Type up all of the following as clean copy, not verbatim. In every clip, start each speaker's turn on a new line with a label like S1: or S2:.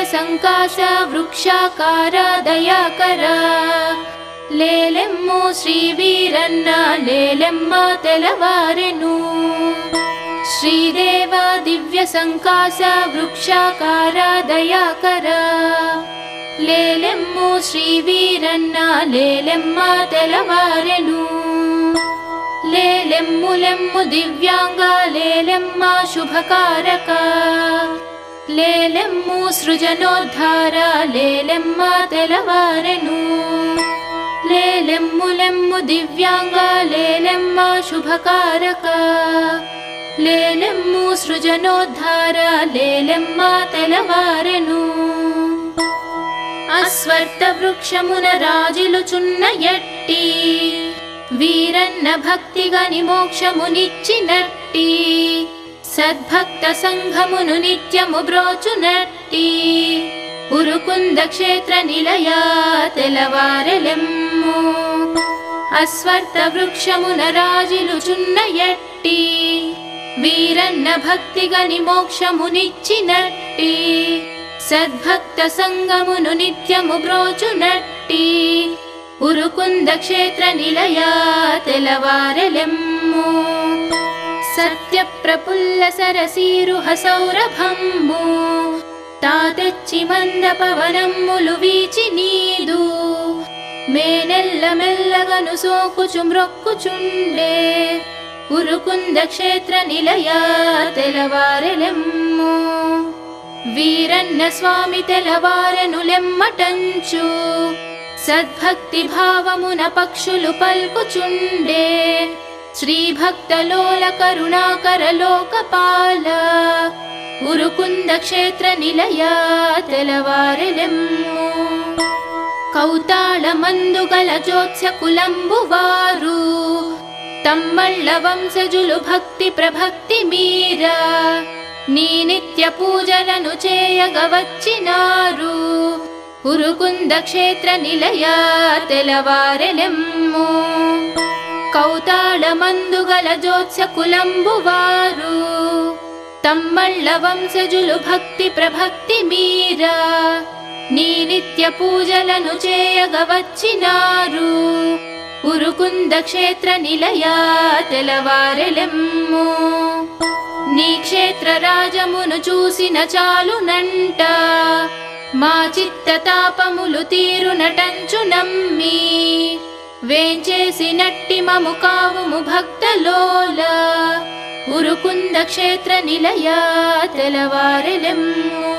S1: సంకాశ వృక్షాకార దయాకర లేలెమ్ము శ్రీ వీరన్న లేలెమ్మ తెలవారెను శ్రీదేవ దివ్య సంకాశ వృక్షాకార దయాకర లేలెమ్ము శ్రీ వీరన్న లేలెమ్మ తెలవారెను లేలెమ్ము లెమ్ము దివ్యాంగ లేలెమ్మ శుభకారక లేలెమ్ము సృజనోద్ధార లేలెమ్మ తెలవారెను లేలెమ్ము లెమ్ము దివ్యాంగ లేలెమ్మ శుభకారక లేలెమ్ము సృజనోద్ధార లేలెమ్మ తెలవారెను అశ్వత్థ వృక్షమున రాజిలుచున్న ఎట్టి వీరన్న భక్తిగని మోక్షమునిచ్చినట్టి సద్భక్త సంఘమును నిత్యము బ్రోచునట్టి ఉరుకుంద క్షేత్ర నిలయ తెలవారెలెమ్ము అశ్వత్థ వృక్షమున రాజిలుచున్న ఎట్టి వీరన్న భక్తిగని మోక్షమునిచ్చినట్టి సద్భక్త సంఘమును నిత్యము బ్రోచునట్టి ఉరుకుంద క్షేత్ర నిలయ తెలవారెలెమ్ము సత్య ప్రఫుల్ల సరసీరుహ సౌరభంబు తాతెచ్చి మంద పవనమ్ములు వీచి నీదు మేనెల్ల మెల్లగను సోకుచు మ్రొక్కుచుండే ఉరుకుంద క్షేత్ర నిలయ తెలవారెలెమ్ము వీరన్న స్వామి తెలవారెను లెమ్మటంచు సద్భక్తి భావమున పక్షులు పల్కుచుండే శ్రీ భక్తలోల కరుణాకర లోకపాల ఉరుకుంద క్షేత్ర నిలయ తెలవారెలెమ్ము కౌతాళ మందుగల జ్యోత్స్య కులంబు వారు తమ్మళ్ళ వంశజులు భక్తి ప్రభక్తి మీరా నీ నిత్య పూజలను చేయగవచ్చినారు ఉరుకుంద క్షేత్ర నిలయ తెలవారెలెమ్ము కౌతాళ మందుగల జ్యోత్స్య కులంబు వారు తమ్మళ్ళ వంశజులు భక్తి ప్రభక్తి మీరా నీ నిత్య పూజలను చేయగవచ్చినారు ఉరుకుంద క్షేత్ర నిలయ తెలవారెలెమ్ము నీ క్షేత్ర రాజమును చూసిన చాలునంట మా చిత్త తాపములు తీరునటంచు నమ్మి వేంచేసినట్టి మము కావుము భక్తలోల ఉరుకుంద క్షేత్ర నిలయ తెలవారెలెమ్ము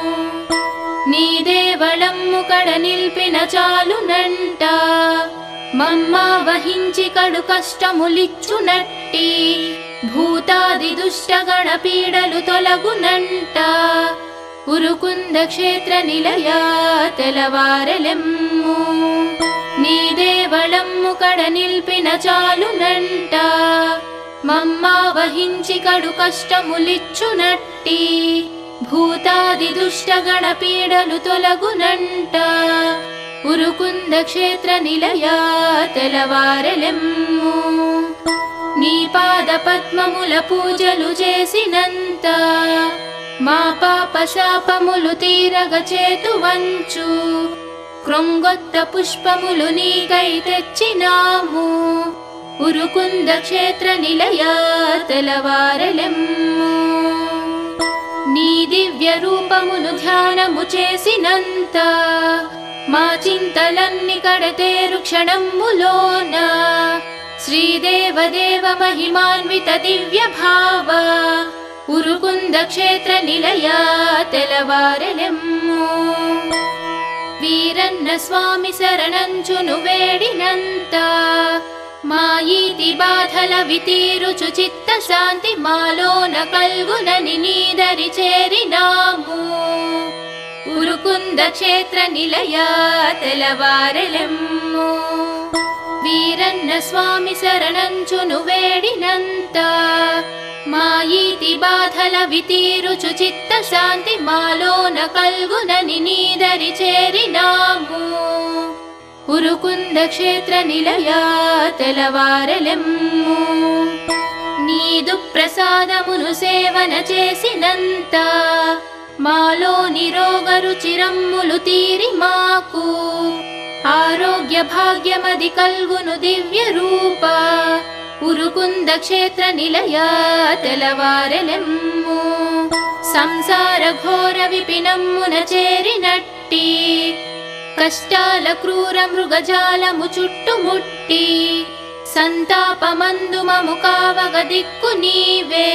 S1: నీ దేవళమ్ము కడ నిల్పిన చాలునంట మమ్మ వహించి కడు కష్టములిచ్చునట్టి భూతాది దుష్టగణ పీడలు తొలగునంట ఉరుకుంద క్షేత్ర నిలయ తెలవారెలెమ్ము నీ దేవళమ్ము కడ నిల్పిన చాలునంట మమ్మ వహించి కడు కష్టములిచ్చునట్టి భూతాది దుష్టగణ పీడలు తొలగునంట ఉరుకుంద క్షేత్ర నిలయ తెలవారెలెమ్ము నీ పాద పద్మముల పూజలు చేసినంత మా పాప శాపములు తీరగ చేతు వంచు కృంగొత్త పుష్పములు నీకై తెచ్చినాము ఉరుకుంద క్షేత్ర నిలయ తెలవారెలెమ్ము నీ దివ్య రూపమును ధ్యానము చేసినంత మా చింతలన్ని కడతేరు క్షణములోన శ్రీదేవదేవ మహిమాన్విత దివ్య భావ ఉరుకుంద క్షేత్ర నిలయ తెలవారెలెమ్ము వీరన్న స్వామి శరణంచును వేడినంత మా ఈతి బాధల వితీరుచు చిత్త శాంతి మాలోన కల్గునని నీదరి చేరినాము ఉరుకుంద క్షేత్ర నిలయ తెలవారెలెమ్ము వీరన్న స్వామి శరణంచును వేడినంత మా ఈతి బాధల వితీరుచు చిత్త శాంతి మాలోన కల్గునని నీదరి చేరినాము ఉరుకుంద క్షేత్ర నిలయ తెలవారెలెమ్ము నీదు ప్రసాదమును సేవన చేసినంత మాలోని రోగరుచిరమ్ములు తీరి మాకు ఆరోగ్య భాగ్యమది కల్గును దివ్య రూప ఉరుకుంద క్షేత్ర నిలయ తెలవారెలెమ్ము సంసార ఘోర విపినమ్మున చేరినట్టి కష్టాల క్రూర మృగజాలము చుట్టుముట్టి సంతాపమందు మము కావగ దిక్కు నీవే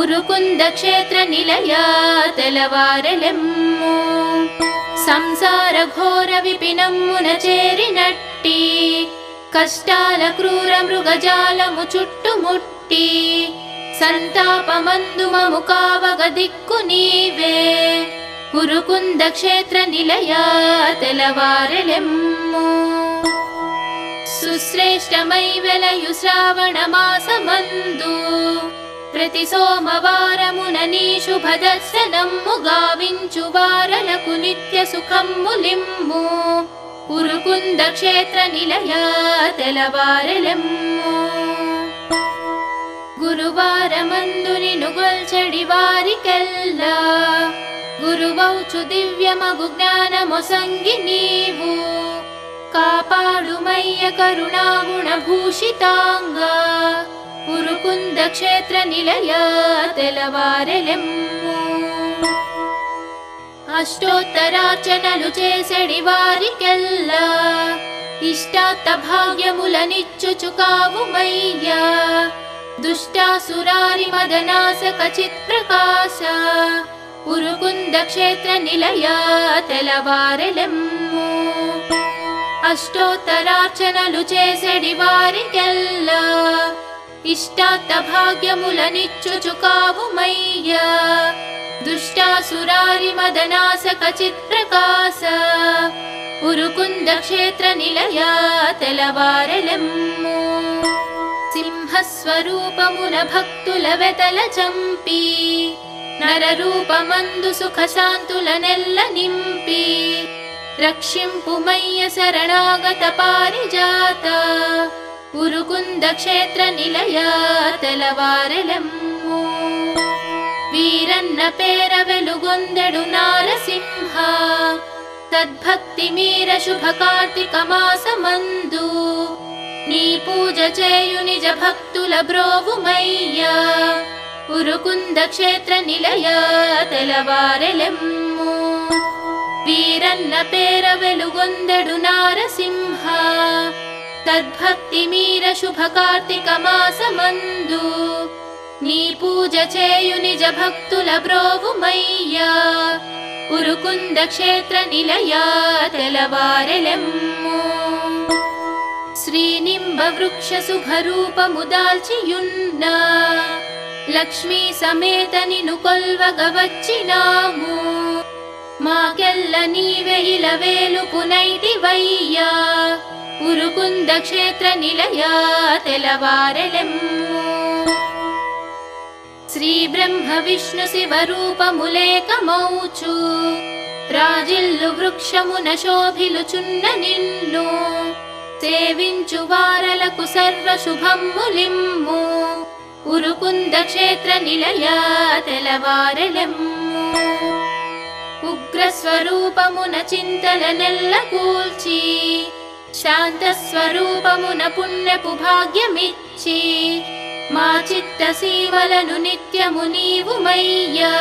S1: ఉరుకుంద క్షేత్ర నిలయ తెలవారెలెమ్ము సంసార ఘోర విపినమ్మున చేరినట్టి కష్టాల క్రూర మృగజాలము చుట్టుముట్టి సంతాపమందు మము కావగ దిక్కు నీవే ఉరుకుంద క్షేత్ర నిలయ తెలవారెలెమ్ము సుశ్రేష్టమై వెలయు శ్రావణ మాసమందు ప్రతి సోమవారమున నీ శుభ దర్శనమ్ము గావించు వారలకు నిత్య సుఖమ్ములిమ్ము ఉరుకుంద క్షేత్ర నిలయ తెలవారెలెమ్ము గురువారమందు నిన్ను గొల్చెడి వారికెల్లా గురువౌచు దివ్యమగు జ్ఞానమొసంగి నీవు కాపాడుమయ్య కరుణాగుణ భూషితాంగా ఉరుకుంద క్షేత్ర నిలయ తెలవారెలెమ్ము అష్టోత్తరార్చనలు చేసెడి వారికెల్లా ఇష్టాత్త భాగ్యములనిచ్చుచు కావుమయ్యా దుష్టాసురారి మదనాశక చిత్ప్రకాశ ఉరుకుంద క్షేత్ర నిలయ తెలవారెలెమ్ము అష్టోత్తరార్చనలు చేసెడి వారికెల్లా ఇష్టాత్త భాగ్యములనిచ్చుచు కావుమయ్యా దుష్టాసురారి మదనాశక చిత్ప్రకాశ ఉరుకుంద క్షేత్ర నిలయ తెలవారెలెమ్ము సింహస్వరూపమున భక్తుల వెతల చంపి నరరూపమందు సుఖ శాంతుల నెల్ల నింపి రక్షింపుమయ్య శరణాగత పారిజాత ఉరుకుంద క్షేత్ర నిలయ తెలవారెలెమ్ము వీరన్న పేర వెలుగొందెడు నారసింహ తద్భక్తి మీర శుభ కార్తీక మాసమందు నీ పూజ చేయు నిజ భక్తుల బ్రోవుమయ్యా ఉరుకుంద క్షేత్ర నిలయ తెలవారెలెమ్ము వీరన్న పేర వెలుగొందెడు నారసింహ తద్భక్తి మీర శుభ కార్తీక మాసమందు నీ పూజ చేయు నిజ భక్తుల బ్రోవుమయ్యా ఉరుకుంద క్షేత్ర నిలయ తెలవారెలెమ్ము శ్రీనింబ వృక్ష శుభరూపము దాల్చియున్న లక్ష్మీ సమేత నిను కొల్వగ వచ్చినాము మాకెల్ల నీవే ఇలవేలుపునైతివయ్యా ఉరుకుంద క్షేత్ర నిలయ తెలవారెలెమ్ము శ్రీ బ్రహ్మ విష్ణు శివ రూపములేకమౌచు రాజిల్లు వృక్షమున శోభిలుచున్న నిన్ను సేవించు వారలకు సర్వ శుభమ్ములిమ్ము ఉరుకుంద క్షేత్ర నిలయ తెలవారెలెమ్ము ఉగ్ర స్వరూపమున చింతల నెల్ల కూల్చి శాంత స్వరూపమున పుణ్యపు భాగ్యమిచ్చి మా చిత్త సీమలను నిత్యము నీవుమయ్యా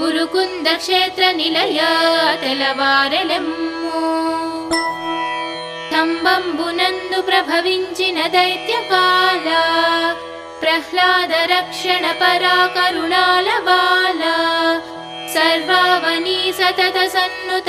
S1: ఉరుకుంద క్షేత్ర నిలయ తెలవారెలెమ్ము స్తంభంబునందు ప్రభవించిన దైత్యకాల ప్రహ్లాద రక్షణ పరాకరుణాల బాల సర్వావనీ సతత సన్నుత